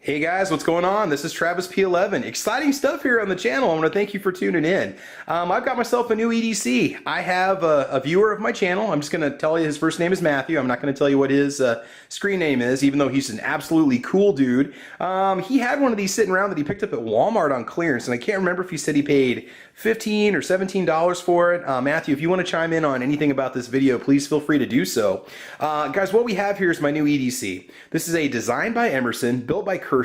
Hey guys, what's going on? This is Travis P11. Exciting stuff here on the channel. I want to thank you for tuning in. I've got myself a new EDC. I have a viewer of my channel. I'm just going to tell you his first name is Matthew. I'm not going to tell you what his screen name is, even though he's an absolutely cool dude. He had one of these sitting around that he picked up at Walmart on clearance, and I can't remember if he said he paid $15 or $17 for it. Matthew, if you want to chime in on anything about this video, please feel free to do so. Guys, what we have here is my new EDC. This is a design by Emerson, built by Kershaw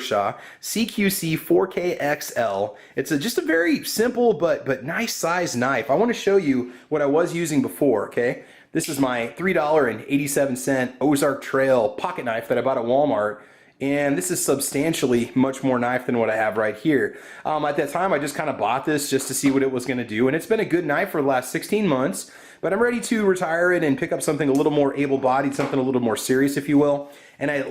CQC-4KXL. It's just a very simple but nice size knife. I want to show you what I was using before, okay? This is my $3.87 Ozark Trail pocket knife that I bought at Walmart. And this is substantially much more knife than what I have right here. At that time, I just kind of bought this just to see what it was going to do. And it's been a good knife for the last 16 months. But I'm ready to retire it and pick up something a little more able-bodied, something a little more serious, if you will. And I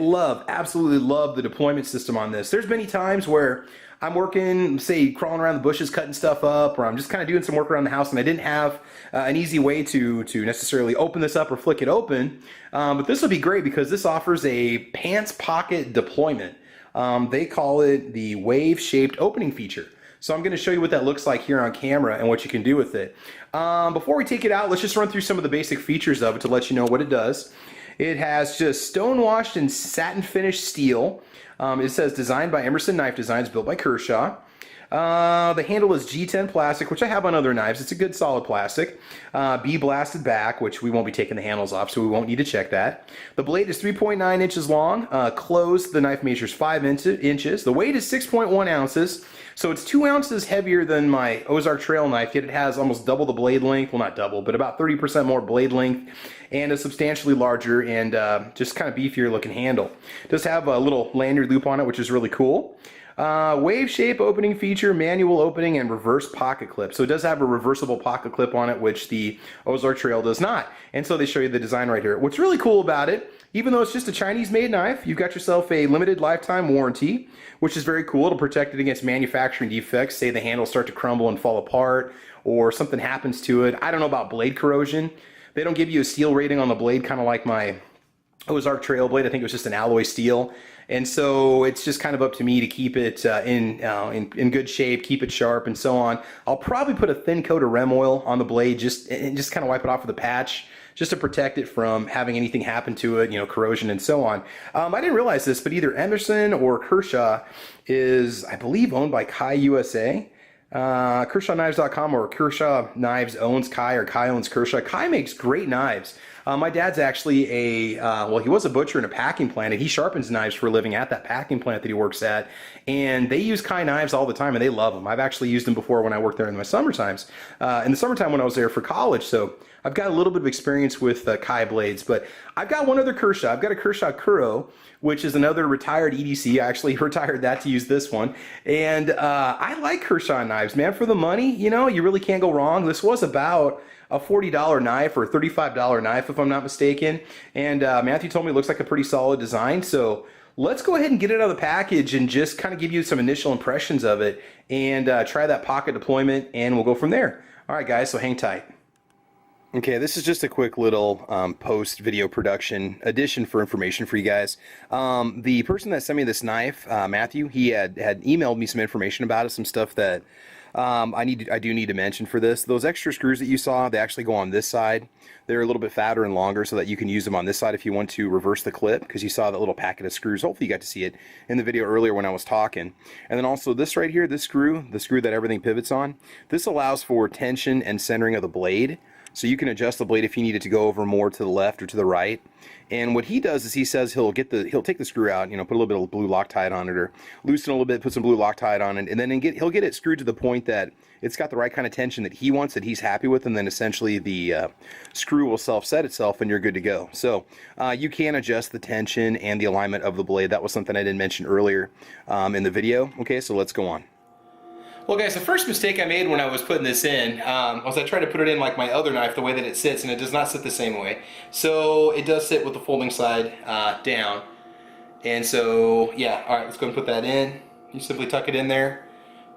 absolutely love the deployment system on this. There's many times where I'm working, say, crawling around the bushes, cutting stuff up, or I'm just kind of doing some work around the house, and I didn't have an easy way to necessarily open this up or flick it open. But this will be great because this offers a pants pocket deployment. They call it the wave-shaped opening feature. So I'm going to show you what that looks like here on camera and what you can do with it. Before we take it out, let's just run through some of the basic features of it to let you know what it does. It has just stone-washed and satin-finished steel. It says designed by Emerson Knife Designs, built by Kershaw. The handle is G10 plastic, which I have on other knives. It's a good solid plastic. B-blasted back, which we won't be taking the handles off, so we won't need to check that. The blade is 3.9 inches long. Closed, the knife measures 5 inches. The weight is 6.1 ounces. So it's 2 ounces heavier than my Ozark Trail knife, yet it has almost double the blade length. Well, not double, but about 30% more blade length, and a substantially larger and just kind of beefier looking handle. It does have a little lanyard loop on it, which is really cool. Wave shape opening feature, manual opening, and reverse pocket clip. So it does have a reversible pocket clip on it, which the Ozark Trail does not. And so they show you the design right here. What's really cool about it, even though it's just a Chinese-made knife, you've got yourself a limited lifetime warranty, which is very cool. It'll protect it against manufacturing defects. Say the handles start to crumble and fall apart, or something happens to it. I don't know about blade corrosion. They don't give you a steel rating on the blade, kind of like my Ozark Trail blade. I think it was just an alloy steel. And so it's just kind of up to me to keep it in good shape, keep it sharp, and so on. I'll probably put a thin coat of rem oil on the blade just kind of wipe it off with a patch, just to protect it from having anything happen to it, corrosion and so on. I didn't realize this, but either Emerson or Kershaw is, I believe, owned by Kai USA. KershawKnives.com, or Kershaw Knives owns Kai, or Kai owns Kershaw. Kai makes great knives. My dad's actually well, he was a butcher in a packing plant, and he sharpens knives for a living at that packing plant that he works at. And they use Kai knives all the time, and they love them. I've actually used them before when I worked there in my summer times. In the summertime when I was there for college, so I've got a little bit of experience with Kai blades. But I've got one other Kershaw. I've got a Kershaw Kuro, which is another retired EDC. I actually retired that to use this one. And I like Kershaw knives, man. For the money, you really can't go wrong. This was about a $40 knife or a $35 knife, if I'm not mistaken. And Matthew told me it looks like a pretty solid design. So let's go ahead and get it out of the package and just kind of give you some initial impressions of it and try that pocket deployment, and we'll go from there. All right, guys, so hang tight. Okay, this is just a quick little post-video production addition for information for you guys. The person that sent me this knife, Matthew, he had emailed me some information about it, some stuff that I do need to mention for this. Those extra screws that you saw, they actually go on this side. They're a little bit fatter and longer so that you can use them on this side if you want to reverse the clip, because you saw that little packet of screws. Hopefully you got to see it in the video earlier when I was talking. And then also this right here, this screw, the screw that everything pivots on, this allows for tension and centering of the blade. So you can adjust the blade if you need it to go over more to the left or to the right. And what he does is he says he'll take the screw out, put a little bit of blue Loctite on it, or loosen a little bit, put some blue Loctite on it, and then he'll get it screwed to the point that it's got the right kind of tension that he wants, that he's happy with, and then essentially the screw will self-set itself and you're good to go. So you can adjust the tension and the alignment of the blade. That was something I didn't mention earlier in the video. Okay, so let's go on. Well, guys, the first mistake I made when I was putting this in was I tried to put it in like my other knife, the way that it sits, and it does not sit the same way. So it does sit with the folding side down. And so, yeah, all right, let's go and put that in. You simply tuck it in there.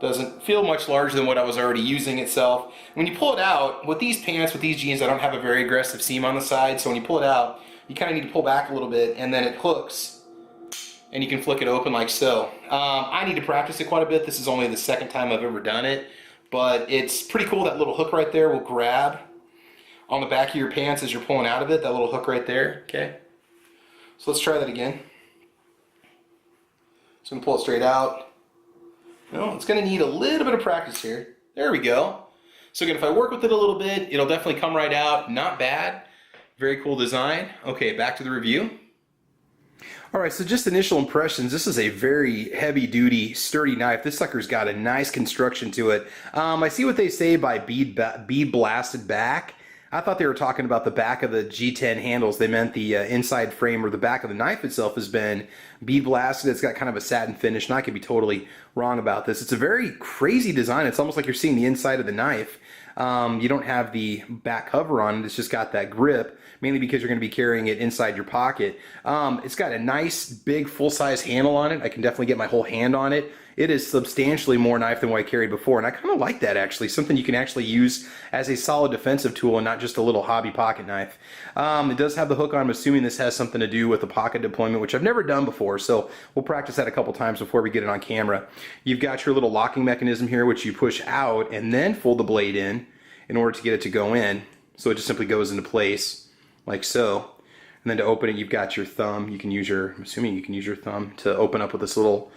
Doesn't feel much larger than what I was already using itself. When you pull it out, with these pants, with these jeans, I don't have a very aggressive seam on the side, so when you pull it out, you kind of need to pull back a little bit, and then it hooks and you can flick it open like so. I need to practice it quite a bit. This is only the second time I've ever done it, but it's pretty cool. That little hook right there will grab on the back of your pants as you're pulling out of it, that little hook right there, okay? So let's try that again. So I'm gonna pull it straight out. No, it's gonna need a little bit of practice here. There we go. So again, if I work with it a little bit, it'll definitely come right out. Not bad. Very cool design. Okay, back to the review. All right, so just initial impressions. This is a very heavy duty, sturdy knife. This sucker's got a nice construction to it. I see what they say by bead blasted back. I thought they were talking about the back of the G10 handles. They meant the inside frame or the back of the knife itself has been bead blasted. It's got kind of a satin finish, and I could be totally wrong about this. It's a very crazy design. It's almost like you're seeing the inside of the knife. You don't have the back cover on it. It's just got that grip, mainly because you're going to be carrying it inside your pocket. It's got a nice, big, full-size handle on it. I can definitely get my whole hand on it. It is substantially more knife than what I carried before, and I kind of like that, actually. Something you can actually use as a solid defensive tool and not just a little hobby pocket knife. It does have the hook on. I'm assuming this has something to do with the pocket deployment, which I've never done before, so we'll practice that a couple times before we get it on camera. You've got your little locking mechanism here, which you push out and then fold the blade in order to get it to go in. So it just simply goes into place like so. And then to open it, you've got your thumb. You can use your, I'm assuming you can use your thumb to open up with this little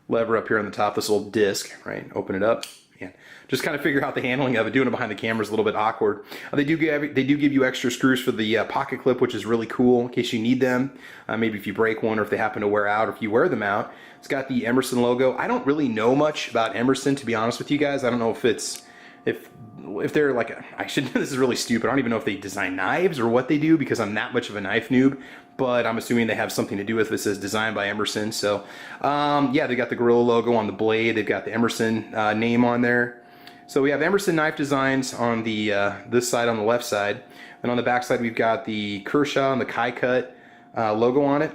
lever up here on the top, this little disc, right? Open it up. Yeah. Just kind of figure out the handling of it. Doing it behind the camera is a little bit awkward. They do give you extra screws for the pocket clip, which is really cool in case you need them. Maybe if you break one or if they happen to wear out or if you wear them out. It's got the Emerson logo. I don't really know much about Emerson, to be honest with you guys. I don't know if it's if they're like this is really stupid. I don't even know if they design knives or what they do because I'm that much of a knife noob, but I'm assuming they have something to do with this. It says designed by Emerson. So yeah, they got the Gorilla logo on the blade. They've got the Emerson name on there. So we have Emerson knife designs on the this side on the left side, and on the back side we've got the Kershaw and the Kai Cut logo on it.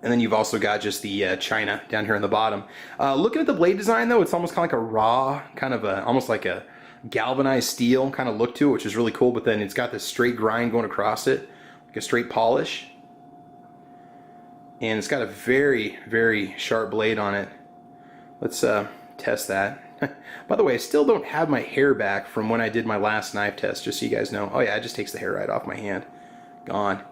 And then you've also got just the China down here on the bottom. Looking at the blade design though, it's almost kind of like a raw, kind of almost like a galvanized steel kind of look to it, which is really cool. But then it's got this straight grind going across it, like a straight polish. And it's got a very, very sharp blade on it. Let's test that. By the way, I still don't have my hair back from when I did my last knife test, just so you guys know. Oh yeah, it just takes the hair right off my hand. Gone.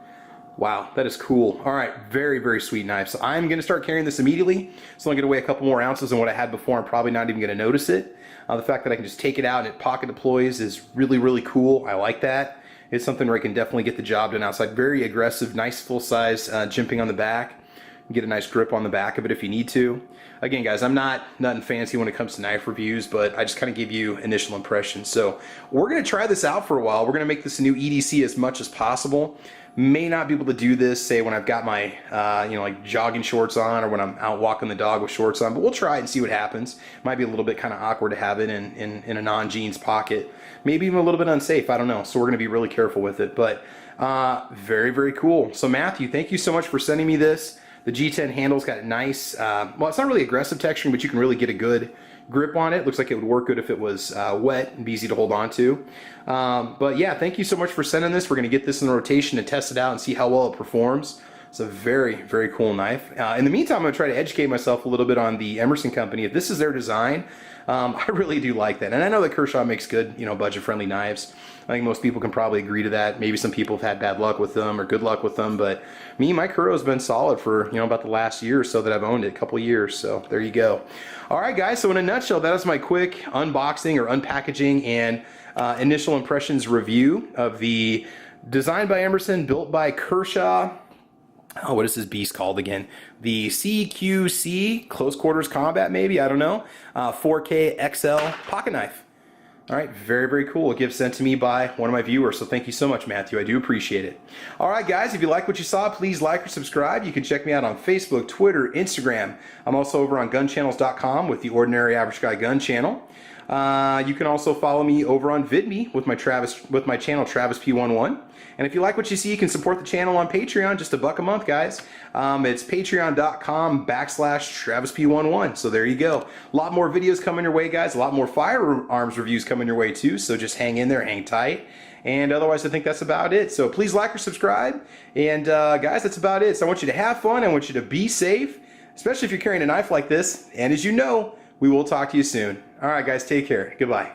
Wow, that is cool. All right, very, very sweet knife. So I'm going to start carrying this immediately. It's only going to weigh a couple more ounces than what I had before. I'm probably not even going to notice it. The fact that I can just take it out and it pocket deploys is really, really cool. I like that. It's something where I can definitely get the job done outside. Very aggressive, nice full-size jimping on the back. Get a nice grip on the back of it if you need to. Again, guys, I'm not nothing fancy when it comes to knife reviews, but I just kind of give you initial impressions. So we're going to try this out for a while. We're going to make this a new EDC as much as possible. May not be able to do this, say, when I've got my, like jogging shorts on or when I'm out walking the dog with shorts on, but we'll try it and see what happens. Might be a little bit kind of awkward to have it in a non-jeans pocket. Maybe even a little bit unsafe, I don't know. So we're going to be really careful with it, but very, very cool. So Matthew, thank you so much for sending me this. The G10 handle's got nice, well, it's not really aggressive texturing, but you can really get a good grip on it. Looks like it would work good if it was wet and be easy to hold on to. But yeah, thank you so much for sending this. We're going to get this in the rotation and test it out and see how well it performs. It's a very, very cool knife. In the meantime, I'm going to try to educate myself a little bit on the Emerson company. If this is their design, I really do like that. And I know that Kershaw makes good, budget-friendly knives. I think most people can probably agree to that. Maybe some people have had bad luck with them or good luck with them, but my Kuro's been solid for, about the last year or so that I've owned it, a couple of years, so there you go. All right, guys, so in a nutshell, that is my quick unboxing or unpackaging and initial impressions review of the designed by Emerson, built by Kershaw. Oh, what is this beast called again? The CQC, Close Quarters Combat, maybe? I don't know. 4KXL Pocket Knife. All right, very, very cool. A gift sent to me by one of my viewers, so thank you so much, Matthew. I do appreciate it. All right, guys, if you like what you saw, please like or subscribe. You can check me out on Facebook, Twitter, Instagram. I'm also over on gunchannels.com with the Ordinary Average Guy Gun channel. You can also follow me over on VidMe with my channel Travis P11. And if you like what you see, you can support the channel on Patreon, just $1 a month, guys. It's patreon.com/TravisP11. So there you go. A lot more videos coming your way, guys. A lot more firearms reviews coming your way too. So just hang in there, hang tight. And otherwise, I think that's about it. So please like or subscribe. And guys, that's about it. So I want you to have fun. I want you to be safe, especially if you're carrying a knife like this. And as you know, we will talk to you soon. All right, guys, take care. Goodbye.